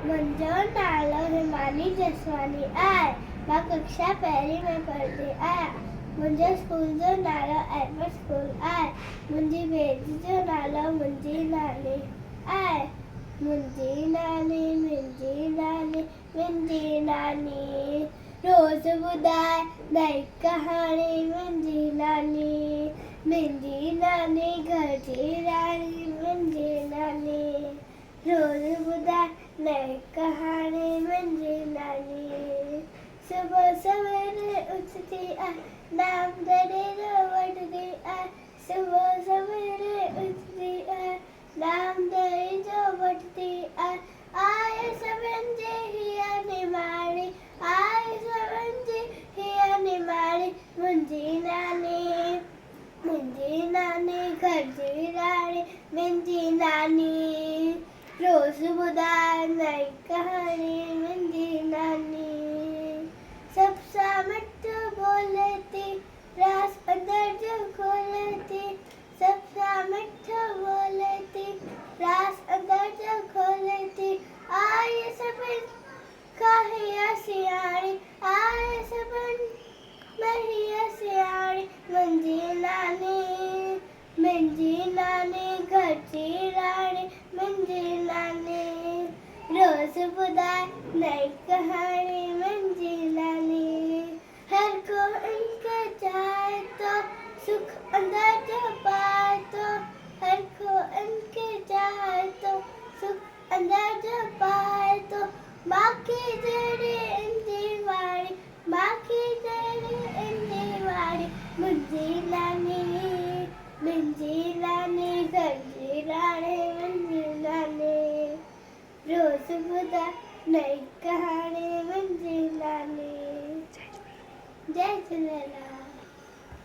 मुंहिंजो नालो हिमानी जसवानी आहे। मां कक्षा पहिरीं में पढ़ंदी आहियां। मुंहिंजे स्कूल जो नालो एडमर स्कूल आहे। मुंहिंजी भेण जो नालो मुंहिंजी नानी आहे। मुंहिंजी नानी मुंहिंजी नानी मुंहिंजी नानी रोज़ ॿुधाए नई कहाणी। मुंहिंजी नानी घर जी राणी। मुंहिंजी नानी रोज़ ॿुधाए नई कहाणी। मुंहिंजी नानी सुबुह सवेरे उथंदी आहे, नाम दड़ेरो वठंदी आहे। सुबुह सवेरे उथंदी आहे, नाम दड़ेरो वठंदी आहे। आए सभिनि जी हिया निमाणी, आए सभिनि जी हिया निमाणी। मुंहिंजी नानी घर जी राणी। मुंहिंजी नानी रोज़ ॿुधाए नई कहाणी। मुंहिंजी नानी सब सां मिठो बोले थी, रास अंदर जो खोले थी। सब सां मिठो बोले थी, रास अंदर जो खोले थी। आए सभिनि खां हिया सियाणी, आए सभिनि में हिया सियाणी। मुंहिंजी नानी घर जी राणी। मुंहिंजी नानी रोज़ ॿुधाए नई कहाणी। मुंहिंजी नानी हर को इनके चाहे तो सुख अंदर जो पाए तो। हर को इनके चाहे तो सुख अंदर जो पाए तो। माँ की जड़ी इंदी वाणी, माँ की जड़ी इंदी वाणी। मुंहिंजी नानी घर जी राणी। मुंहिंजी नानी रोज़ ॿुधाए नई कहाणी। मुंहिंजी नानी जय झूलेलाल।